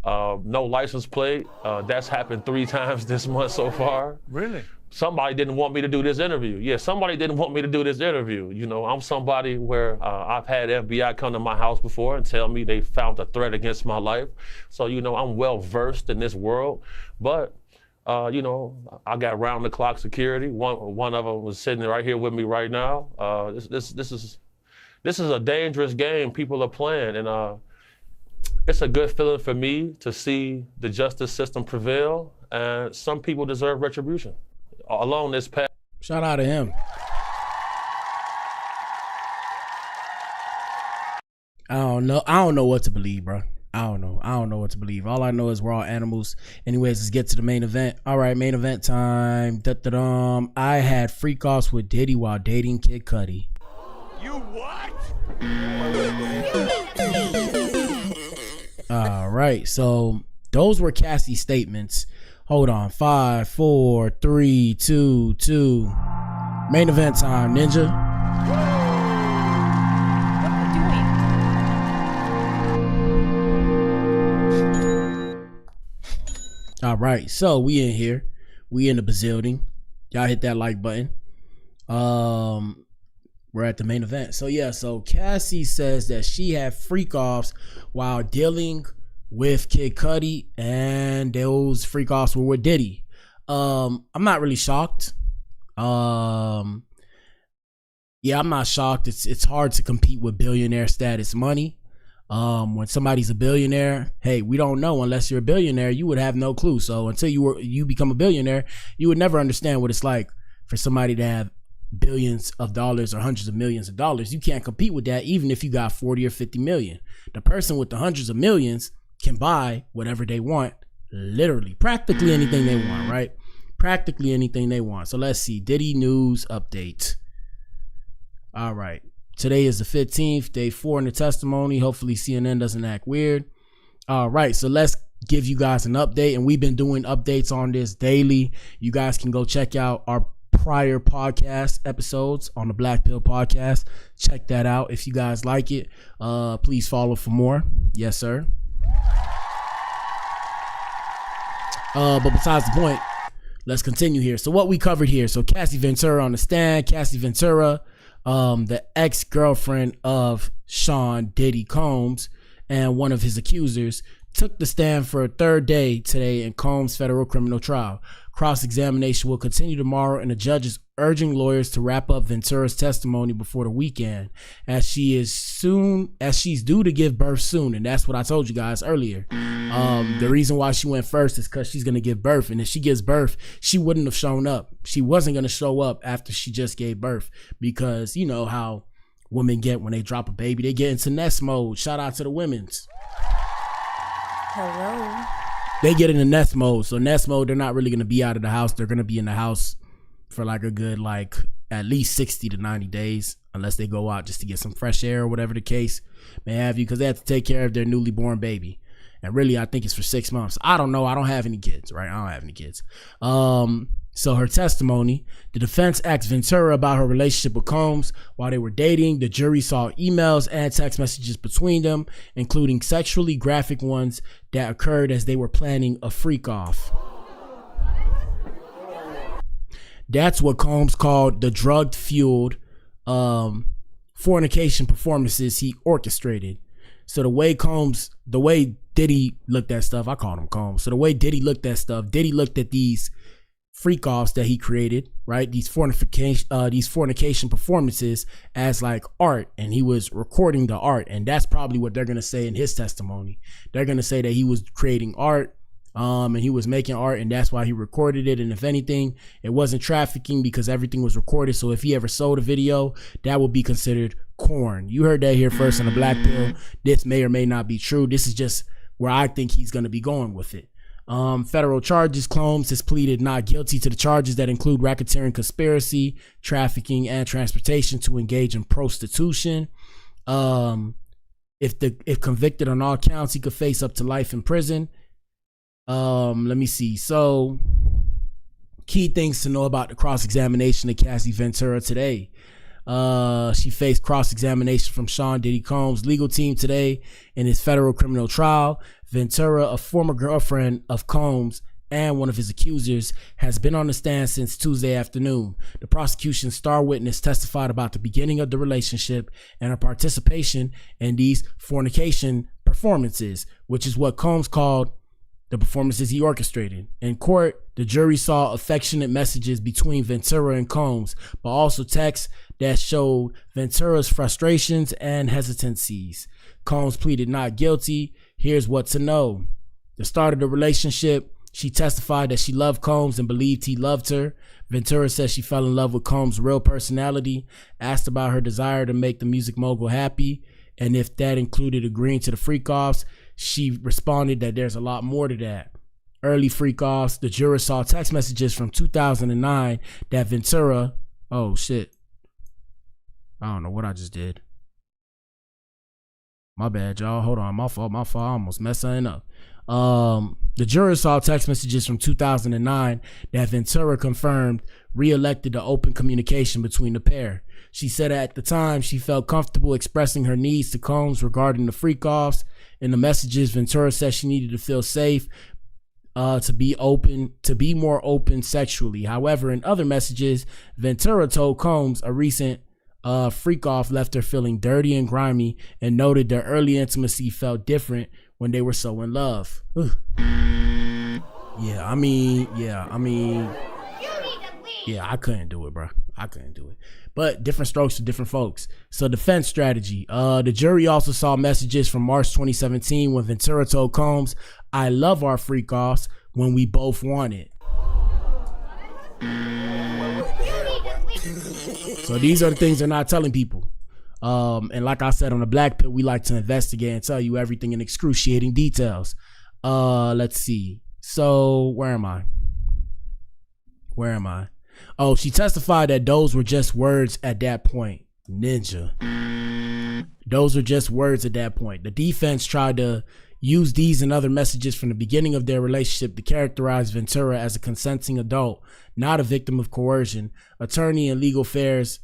no license plate. That's happened 3 times this month so far. Really? Somebody didn't want me to do this interview. Yeah, somebody didn't want me to do this interview. You know, I'm somebody where I've had FBI come to my house before and tell me they found a threat against my life. So, you know, I'm well versed in this world. But, you know, I got round the clock security. One of them was sitting right here with me right now. This is a dangerous game people are playing, and it's a good feeling for me to see the justice system prevail. And some people deserve retribution. Along this path. Shout out to him. I don't know what to believe, bro. I don't know what to believe. All I know is we're all animals. Anyways, let's get to the main event. All right, main event time. I had freak offs with Diddy while dating Kid Cudi. You what? All right, so those were Cassie's statements. Hold on. 5, 4, 3, 2, 2. Main event time, Ninja. All right, so we in here. We in the building. Y'all hit that like button. We're at the main event. So yeah, so Cassie says that she had freak offs while dealing with Kid Cudi, and those freak offs were with Diddy. I'm not really shocked. Yeah, I'm not shocked. It's hard to compete with billionaire status money. When somebody's a billionaire, hey, we don't know unless you're a billionaire. You would have no clue. So until you become a billionaire, you would never understand what it's like for somebody to have billions of dollars or hundreds of millions of dollars. You can't compete with that, even if you got 40 or 50 million. The person with the hundreds of millions can buy whatever they want, literally, practically anything they want, right? Practically anything they want. So let's see. Diddy news update. All right. Today is the 15th, day 4 in the testimony. Hopefully CNN doesn't act weird. All right. So let's give you guys an update. And we've been doing updates on this daily. You guys can go check out our prior podcast episodes on the Blac Pill podcast. Check that out. If you guys like it, please follow for more. Yes, sir. But besides the point, let's continue here. So what we covered here. So Cassie Ventura on the stand. Cassie Ventura, the ex-girlfriend of Sean Diddy Combs and one of his accusers, took the stand for a third day today in Combs' federal criminal trial. Cross-examination will continue tomorrow, and the judge is urging lawyers to wrap up Ventura's testimony before the weekend, as she's due to give birth soon. And that's what I told you guys earlier. The reason why she went first is because she's going to give birth, and if she gives birth, she wouldn't have shown up. She wasn't going to show up after she just gave birth, because you know how women get when they drop a baby. They get into nest mode. Shout out to the women's. Hello. They get into nest mode. So nest mode, they're not really going to be out of the house. They're going to be in the house for like a good, like at least 60 to 90 days, unless they go out just to get some fresh air or whatever the case may have you, because they have to take care of their newly born baby. And really, I think it's for 6 months. I don't know. I don't have any kids, right? I don't have any kids. So her testimony, the defense asked Ventura about her relationship with Combs while they were dating. The jury saw emails and text messages between them, including sexually graphic ones that occurred as they were planning a freak off. That's what Combs called the drug-fueled fornication performances he orchestrated. So the way Diddy looked at stuff, I called him Combs. So the way Diddy looked at stuff, Diddy looked at these freak offs that he created, right? These fornication performances as like art, and he was recording the art, and that's probably what they're gonna say in his testimony. They're gonna say that he was creating art, and he was making art, and that's why he recorded it. And if anything, it wasn't trafficking because everything was recorded. So if he ever sold a video, that would be considered corn. You heard that here first on the Blac Pill. This may or may not be true. This is just where I think he's gonna be going with it. Federal charges. Combs has pleaded not guilty to the charges that include racketeering, conspiracy, trafficking, and transportation to engage in prostitution. If convicted on all counts, he could face up to life in prison. Let me see. So, key things to know about the cross-examination of Cassie Ventura today. She faced cross-examination from Sean Diddy Combs' legal team today in his federal criminal trial. Ventura, a former girlfriend of Combs and one of his accusers, has been on the stand since Tuesday afternoon. The prosecution's star witness testified about the beginning of the relationship and her participation in these fornication performances, which is what Combs called the performances he orchestrated. In court, the jury saw affectionate messages between Ventura and Combs, but also texts that showed Ventura's frustrations and hesitancies. Combs pleaded not guilty. Here's what to know. The start of the relationship, she testified that she loved Combs and believed he loved her. Ventura says she fell in love with Combs' real personality, asked about her desire to make the music mogul happy, and if that included agreeing to the freak-offs. She responded that there's a lot more to that. Early freak-offs, the juror saw text messages from 2009 that Ventura, oh shit, I don't know what I just did. My bad, y'all. Hold on. My fault. I almost messed something up. The juror saw text messages from 2009 that Ventura confirmed re-elected the open communication between the pair. She said at the time she felt comfortable expressing her needs to Combs regarding the freak-offs. In the messages, Ventura said she needed to feel safe to be more open sexually. However, in other messages, Ventura told Combs a recent freak off left her feeling dirty and grimy, and noted their early intimacy felt different when they were so in love. Yeah, I couldn't do it, bro. I couldn't do it. But different strokes for different folks. So defense strategy. The jury also saw messages from March 2017 when Ventura told Combs, "I love our freak offs when we both want it." So these are the things they're not telling people. And like I said on the Blac Pill, we like to investigate and tell you everything in excruciating details. Let's see. So where am I? Oh, she testified that those were just words at that point. Ninja. Those were just words at that point. The defense tried to use these and other messages from the beginning of their relationship to characterize Ventura as a consenting adult, not a victim of coercion. Attorney and legal affairs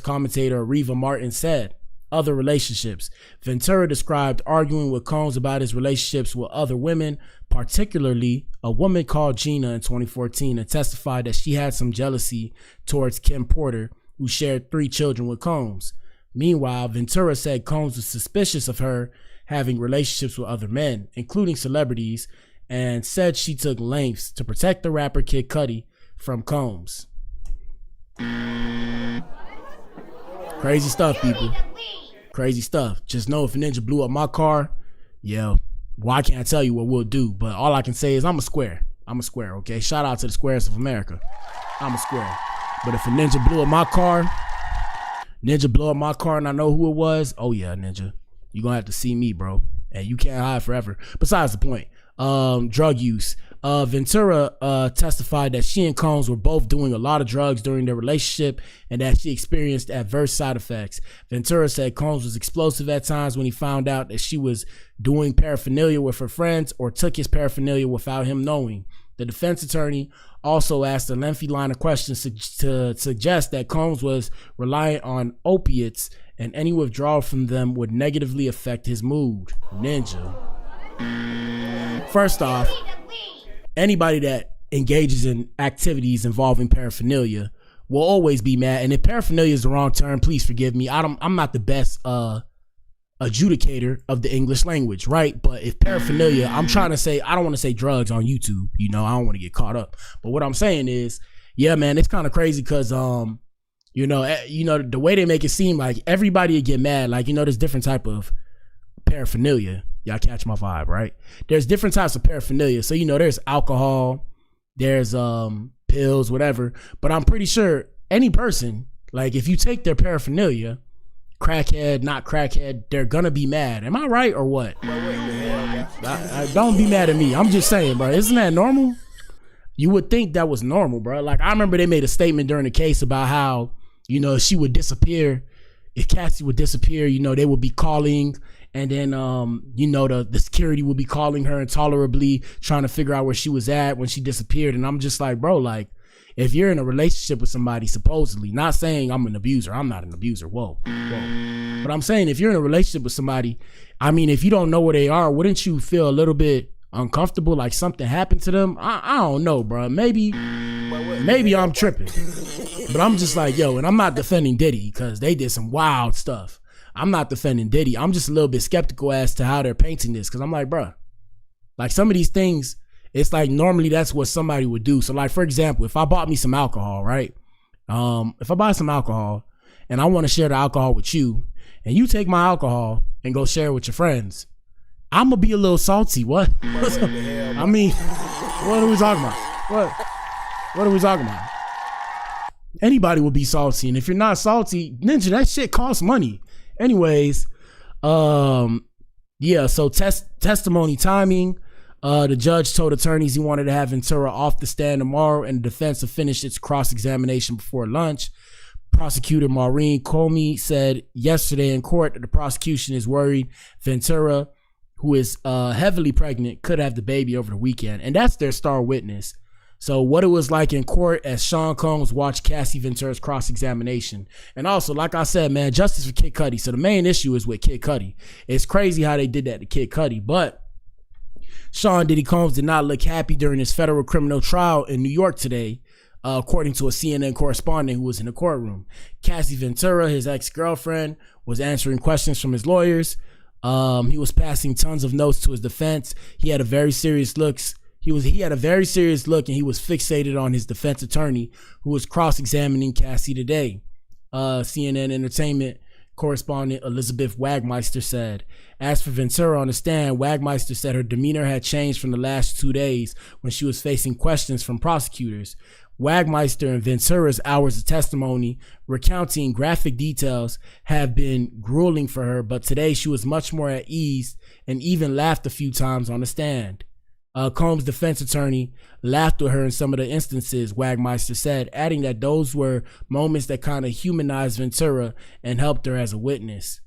commentator Reva Martin said, other relationships. Ventura described arguing with Combs about his relationships with other women, particularly a woman called Gina in 2014, and testified that she had some jealousy towards Kim Porter, who shared 3 children with Combs. Meanwhile, Ventura said Combs was suspicious of her having relationships with other men, including celebrities, and said she took lengths to protect the rapper Kid Cudi from Combs. Crazy stuff, people. Crazy stuff. Just know if a ninja blew up my car, yeah, well, I can't tell you what we'll do, but all I can say is I'm a square, okay? Shout out to the squares of America. I'm a square. But if a ninja blew up my car and I know who it was, oh yeah, ninja, you're gonna have to see me, bro. And you can't hide forever. Besides the point, drug use. Ventura testified that she and Combs were both doing a lot of drugs during their relationship and that she experienced adverse side effects. Ventura said Combs was explosive at times when he found out that she was doing paraphernalia with her friends or took his paraphernalia without him knowing. The defense attorney also asked a lengthy line of questions to suggest that Combs was reliant on opiates and any withdrawal from them would negatively affect his mood. Ninja. First off, anybody that engages in activities involving paraphernalia will always be mad. And if paraphernalia is the wrong term, please forgive me. I'm not the best adjudicator of the English language, right? But if paraphernalia, I'm trying to say, I don't want to say drugs on YouTube, I don't want to get caught up. But what I'm saying is, yeah, man, it's kind of crazy because the way they make it seem like everybody would get mad. Like, there's different type of paraphernalia. Y'all catch my vibe, right? There's different types of paraphernalia. So, there's alcohol, there's pills, whatever. But I'm pretty sure any person, like if you take their paraphernalia, crackhead, not crackhead, they're gonna be mad. Am I right or what? Don't be mad at me. I'm just saying, bro. Isn't that normal? You would think that was normal, bro. Like, I remember they made a statement during the case about how, she would disappear. If Cassie would disappear, they would be calling. And then, the security would be calling her intolerably, trying to figure out where she was at when she disappeared. And I'm just like, bro, like, if you're in a relationship with somebody, supposedly, not saying I'm an abuser. I'm not an abuser. Whoa. But I'm saying if you're in a relationship with somebody, if you don't know where they are, wouldn't you feel a little bit uncomfortable, like something happened to them? I don't know, bro. Maybe I'm tripping. But I'm just like, yo, and I'm not defending Diddy because they did some wild stuff. I'm not defending Diddy. I'm just a little bit skeptical as to how they're painting this because I'm like, bro, like some of these things, it's like normally that's what somebody would do. So like, for example, if I bought me some alcohol, right? If I buy some alcohol and I want to share the alcohol with you and you take my alcohol and go share it with your friends, I'm going to be a little salty. What? What are we talking about? What are we talking about? Anybody will be salty. And if you're not salty, ninja, that shit costs money. Anyways, so testimony timing. The judge told attorneys he wanted to have Ventura off the stand tomorrow, and the defense will finish its cross-examination before lunch. Prosecutor Maureen Comey said yesterday in court that the prosecution is worried Ventura, who is heavily pregnant, could have the baby over the weekend, and that's their star witness. So what it was like in court as Sean Combs watched Cassie Ventura's cross-examination. And also, like I said, man, justice for Kid Cudi. So the main issue is with Kid Cudi. It's crazy how they did that to Kid Cudi. But Sean Diddy Combs did not look happy during his federal criminal trial in New York today, according to a CNN correspondent who was in the courtroom. Cassie Ventura, his ex-girlfriend, was answering questions from his lawyers. He was passing tons of notes to his defense. He had a very serious look. He had a very serious look, and he was fixated on his defense attorney, who was cross-examining Cassie today. CNN Entertainment correspondent Elizabeth Wagmeister said. As for Ventura on the stand, Wagmeister said her demeanor had changed from the last 2 days when she was facing questions from prosecutors. Wagmeister and Ventura's hours of testimony recounting graphic details have been grueling for her, but today she was much more at ease and even laughed a few times on the stand. Combs' defense attorney laughed with her in some of the instances, Wagmeister said, adding that those were moments that kind of humanized Ventura and helped her as a witness.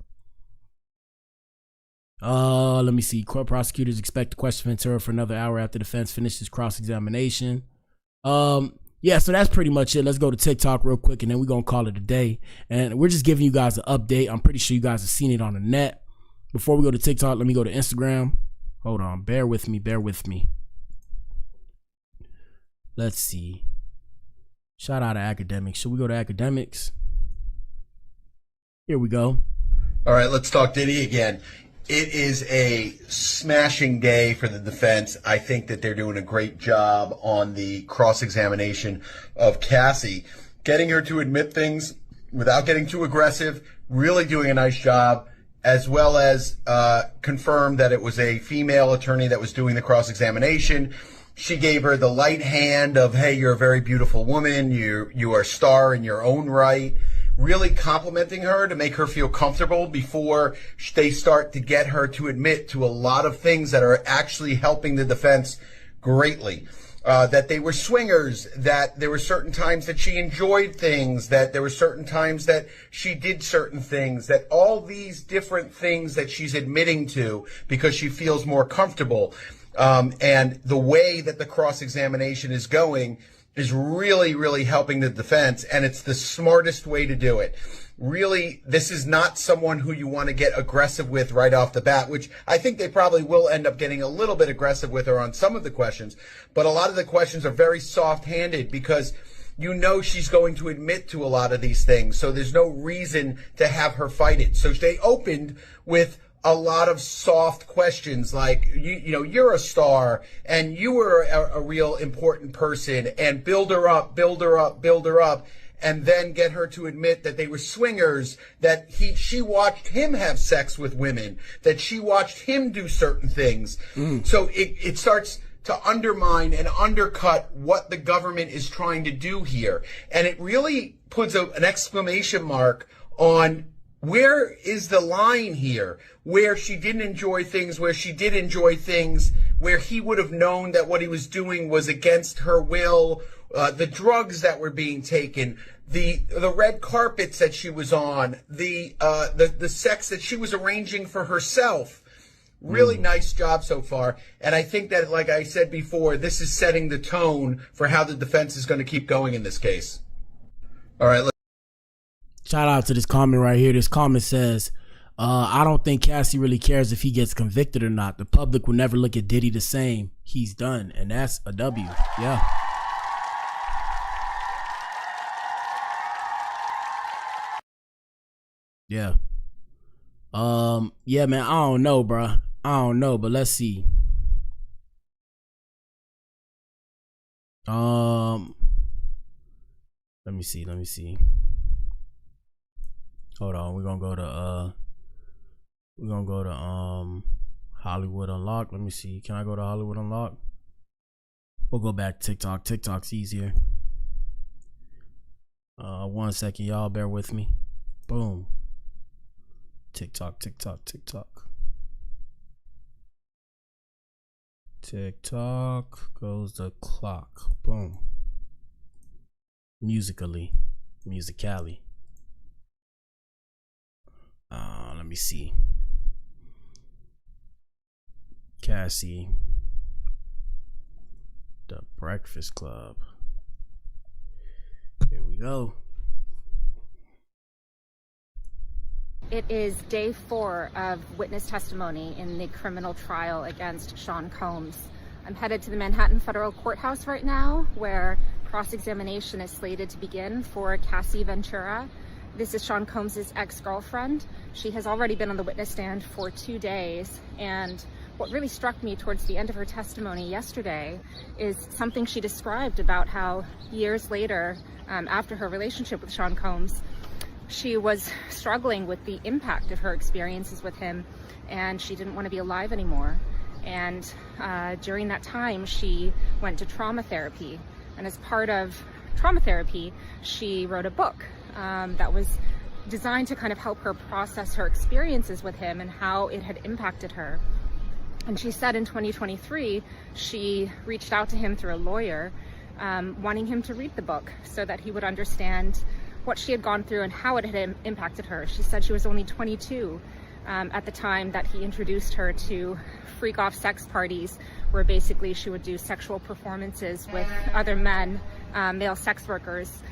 Let me see. Court prosecutors expect to question Ventura for another hour after defense finishes cross-examination. Yeah, so that's pretty much it. Let's go to TikTok real quick, and then we're going to call it a day. And we're just giving you guys an update. I'm pretty sure you guys have seen it on the net. Before we go to TikTok, let me go to Instagram. Hold on. Bear with me. Let's see. Shout out to academics. Should we go to academics? Here we go. All right, let's talk Diddy again. It is a smashing day for the defense. I think that they're doing a great job on the cross-examination of Cassie, getting her to admit things without getting too aggressive, really doing a nice job, as well as confirm that it was a female attorney that was doing the cross-examination. She gave her the light hand of, hey, you're a very beautiful woman. You are a star in your own right. Really complimenting her to make her feel comfortable before they start to get her to admit to a lot of things that are actually helping the defense greatly. That they were swingers, that there were certain times that she enjoyed things, that there were certain times that she did certain things, that all these different things that she's admitting to because she feels more comfortable. And the way that the cross-examination is going is really, really helping the defense, and it's the smartest way to do it. Really, this is not someone who you want to get aggressive with right off the bat, which I think they probably will end up getting a little bit aggressive with her on some of the questions, but a lot of the questions are very soft-handed because you know she's going to admit to a lot of these things, so there's no reason to have her fight it. So they opened with a lot of soft questions like, you know, you're a star and you were a real important person, and build her up, and then get her to admit that they were swingers, that she watched him have sex with women, that she watched him do certain things. So it starts to undermine and undercut what the government is trying to do here. And it really puts an exclamation mark on where is the line here, where she didn't enjoy things, where she did enjoy things, where he would have known that what he was doing was against her will, the drugs that were being taken, the red carpets that she was on, the sex that she was arranging for herself. Really nice job so far. And I think that, like I said before, this is setting the tone for how the defense is going to keep going in this case. All right. Shout out to this comment right here. This comment says, I don't think Cassie really cares if he gets convicted or not. The public will never look at Diddy the same. He's done. And that's a W. Yeah. Yeah. Yeah, man, I don't know, bruh. I don't know, but let's see. Let me see. Hold on, we're gonna go to Hollywood Unlocked. Let me see. Can I go to Hollywood Unlocked? We'll go back to TikTok. TikTok's easier. 1 second, y'all. Bear with me. Boom. TikTok. TikTok goes the clock. Boom. Musically. Let me see. Cassie. The Breakfast Club. Here we go. It is day 4 of witness testimony in the criminal trial against Sean Combs. I'm headed to the Manhattan Federal Courthouse right now, where cross-examination is slated to begin for Cassie Ventura. This is Sean Combs' ex-girlfriend. She has already been on the witness stand for 2 days, and what really struck me towards the end of her testimony yesterday is something she described about how years later, after her relationship with Sean Combs, she was struggling with the impact of her experiences with him, and she didn't want to be alive anymore. And during that time, she went to trauma therapy. And as part of trauma therapy, she wrote a book that was designed to kind of help her process her experiences with him and how it had impacted her. And she said in 2023, she reached out to him through a lawyer, wanting him to read the book so that he would understand what she had gone through and how it had impacted her. She said she was only 22 at the time that he introduced her to freak off sex parties, where basically she would do sexual performances with other men, male sex workers,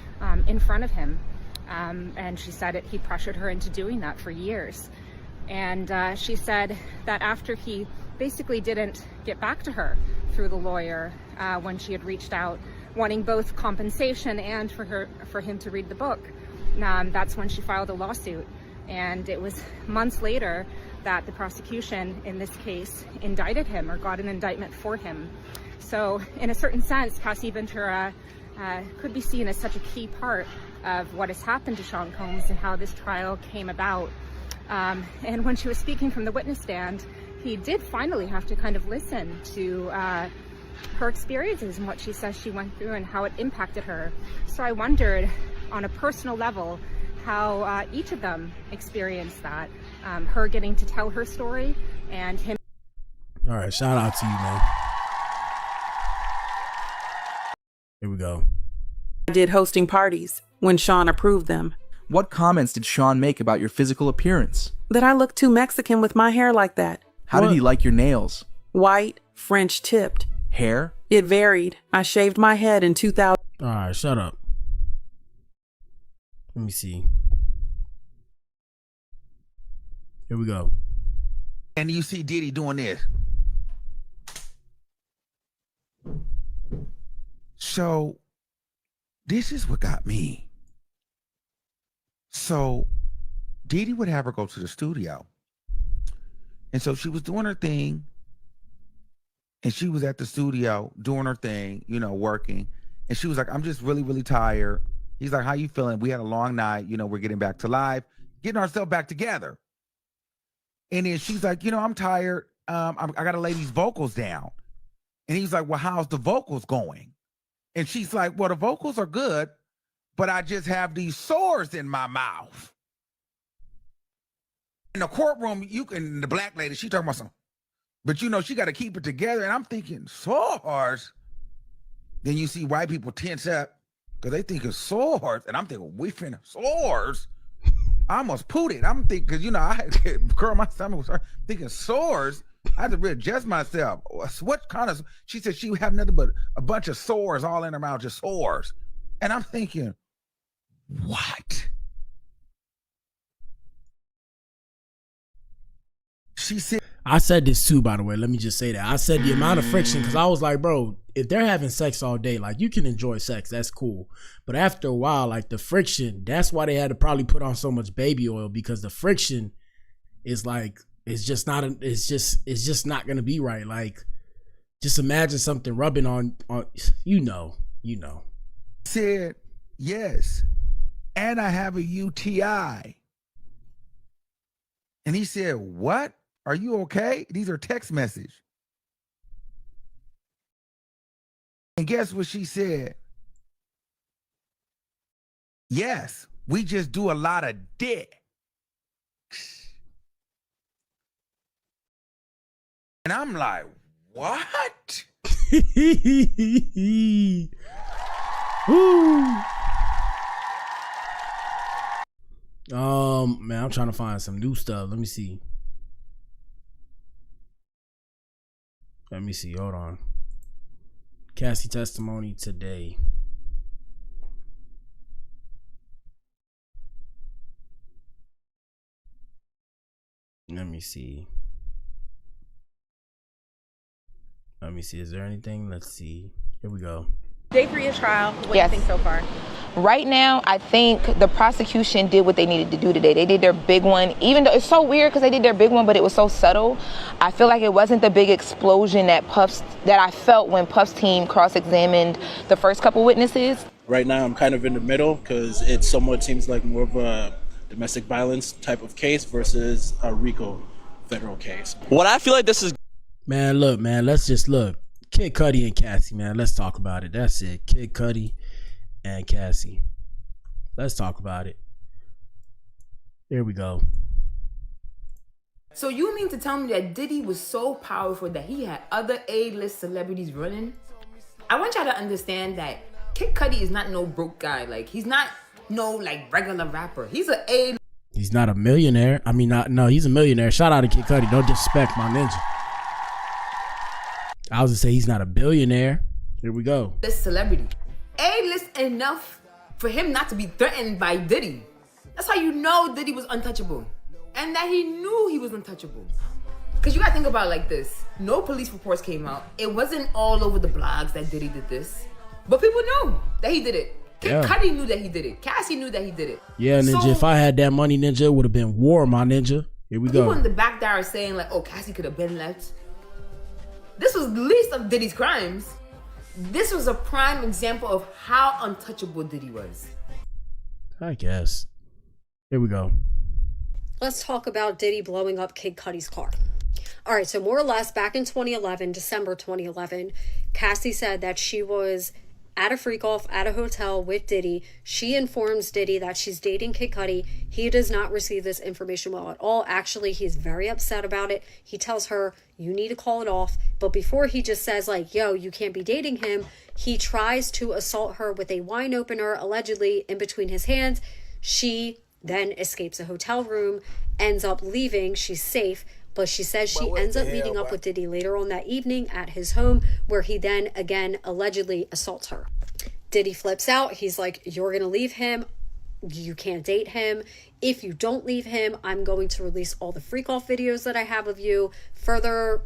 in front of him. And she said he pressured her into doing that for years. And she said that after he basically didn't get back to her through the lawyer when she had reached out, wanting both compensation and for him to read the book, that's when she filed a lawsuit. And it was months later that the prosecution in this case indicted him, or got an indictment for him. So in a certain sense, Cassie Ventura could be seen as such a key part of what has happened to Sean Combs and how this trial came about. And when she was speaking from the witness stand, he did finally have to kind of listen to her experiences and what she says she went through and how it impacted her. So I wondered, on a personal level, how each of them experienced that. Her getting to tell her story, and him. All right, shout out to you, man. Here we go. I did hosting parties when Sean approved them. What comments did Sean make about your physical appearance? That I look too Mexican with my hair like that. How did he like your nails? White, French tipped. Hair? It varied. I shaved my head in 2000. All right, shut up. Let me see. Here we go. And you see Diddy doing this. So, this is what got me. So, Diddy would have her go to the studio. And so she was doing her thing. And she was at the studio doing her thing, you know, working. And she was like, I'm just really, really tired. He's like, how you feeling? We had a long night. You know, we're getting back to live, getting ourselves back together. And then she's like, you know, I'm tired. I got to lay these vocals down. And he's like, well, how's the vocals going? And she's like, well, the vocals are good, but I just have these sores in my mouth. In the courtroom, the black lady, she talking about something. But, you know, she got to keep it together. And I'm thinking, sores? Then you see white people tense up because they think it's sores. And I'm thinking, we finna sores? I almost pooted. I'm thinking, because, you know, I had to curl my stomach. Was thinking sores. I had to readjust myself. What kind of, she said she would have nothing but a bunch of sores all in her mouth, just sores. And I'm thinking, what? She said, I said this too, by the way. Let me just say that. I said the amount of friction, because I was like, bro, if they're having sex all day, like, you can enjoy sex. That's cool. But after a while, like, the friction, that's why they had to probably put on so much baby oil, because the friction is like, it's just not going to be right. Like, just imagine something rubbing on, you know. Said, yes. And I have a UTI. And he said, what? Are you okay? These are text messages. And guess what she said? Yes, we just do a lot of dick. And I'm like, what? Man, I'm trying to find some new stuff. Let me see. Hold on. Cassie testimony today. Let me see. Is there anything? Let's see. Here we go. Day 3 of trial. What do you think so far? Right now, I think the prosecution did what they needed to do today. They did their big one, even though it's so weird because they did their big one, but it was so subtle. I feel like it wasn't the big explosion that I felt when Puff's team cross-examined the first couple witnesses. Right now, I'm kind of in the middle because it somewhat seems like more of a domestic violence type of case versus a RICO federal case. What I feel like this is... Man, look, man, let's just look. Kid Cudi and Cassie, man, let's talk about it. That's it. Kid Cudi and Cassie. Let's talk about it. Here we go. So you mean to tell me that Diddy was so powerful that he had other A-list celebrities running? I want y'all to understand that Kid Cudi is not no broke guy. Like, he's not no, like, regular rapper. He's an A. He's not a millionaire. I mean, no, he's a millionaire. Shout out to Kid Cudi. Don't disrespect my ninja. I was gonna say he's not a billionaire. Here we go. This celebrity. A-list enough for him not to be threatened by Diddy. That's how you know Diddy was untouchable. And that he knew he was untouchable. Because you gotta think about it like this. No police reports came out. It wasn't all over the blogs that Diddy did this. But people knew that he did it. Kid Cudi knew that he did it. Cassie knew that he did it. Yeah, Ninja, so, if I had that money, Ninja, it would have been war, my Ninja. Here we go. People in the back there are saying like, oh, Cassie could have been left. This was the least of Diddy's crimes. This was a prime example of how untouchable Diddy was. I guess. Here we go. Let's talk about Diddy blowing up Kid Cudi's car. All right, so more or less back in 2011, December 2011, Cassie said that she was at a freak off at a hotel with Diddy. She informs Diddy that she's dating Kid Cudi. He does not receive this information well at all. Actually, he's very upset about it. He tells her, you need to call it off. But before he just says like, yo, you can't be dating him, he tries to assault her with a wine opener, allegedly in between his hands. She then escapes a hotel room, ends up leaving. She's safe. But she says she ends up meeting up with Diddy later on that evening at his home, where he then again allegedly assaults her. Diddy flips out. He's like, you're going to leave him. You can't date him. If you don't leave him, I'm going to release all the freak off videos that I have of you, further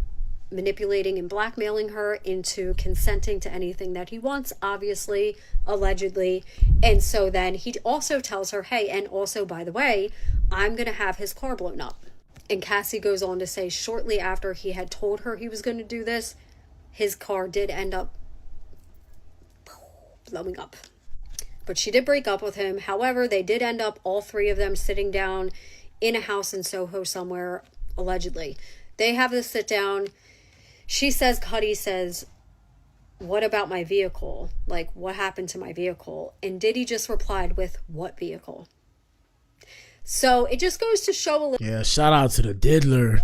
manipulating and blackmailing her into consenting to anything that he wants, obviously, allegedly. And so then he also tells her, hey, and also, by the way, I'm going to have his car blown up. And Cassie goes on to say shortly after he had told her he was going to do this, his car did end up blowing up. But she did break up with him. However, they did end up, all three of them, sitting down in a house in Soho somewhere, allegedly. They have this sit down. She says, Cudi says, what about my vehicle? Like, what happened to my vehicle? And Diddy just replied with, what vehicle? So it just goes to show a little. Yeah, shout out to the diddler.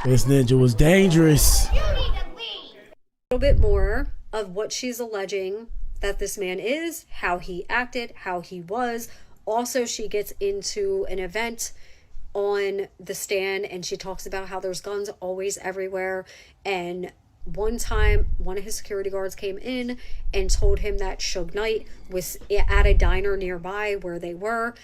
This ninja was dangerous. A little bit more of what she's alleging that this man is, how he acted, how he was. Also, she gets into an event on the stand and she talks about how there's guns always everywhere. And one time, one of his security guards came in and told him that Suge Knight was at a diner nearby where they were.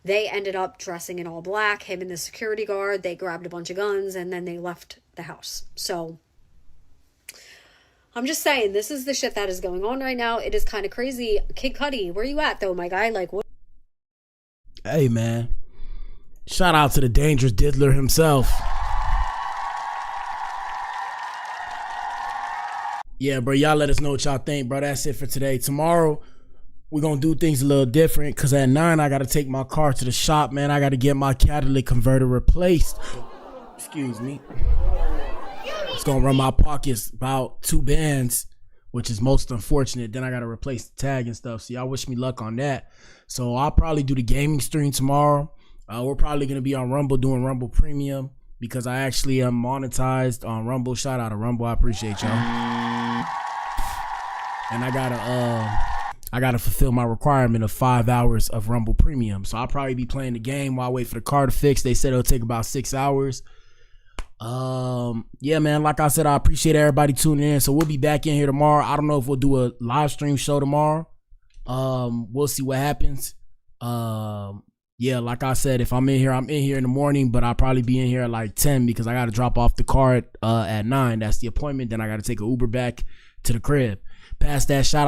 They ended up dressing in all black, him and the security guard. They grabbed a bunch of guns and then they left the house. So I'm just saying, this is the shit that is going on right now. It is kind of crazy. Kid Cudi, where you at though, my guy? Like, what? Hey, man. Shout out to the dangerous diddler himself. Yeah, bro, y'all let us know what y'all think, bro. That's it for today. Tomorrow, we're going to do things a little different because at 9, I got to take my car to the shop, man. I got to get my catalytic converter replaced. Excuse me. It's going to run my pockets about 2 bands, which is most unfortunate. Then I got to replace the tag and stuff. So y'all wish me luck on that. So I'll probably do the gaming stream tomorrow. We're probably going to be on Rumble doing Rumble Premium because I actually am monetized on Rumble. Shout out to Rumble. I appreciate y'all. And I gotta fulfill my requirement of 5 hours of Rumble Premium. So I'll probably be playing the game while I wait for the car to fix. They said it'll take about 6 hours. Yeah, man, like I said, I appreciate everybody tuning in. So we'll be back in here tomorrow. I don't know if we'll do a live stream show tomorrow. We'll see what happens. Yeah, like I said, if I'm in here in the morning, but I'll probably be in here at like 10 because I got to drop off the car at 9. That's the appointment. Then I got to take an Uber back to the crib. Past that, shout out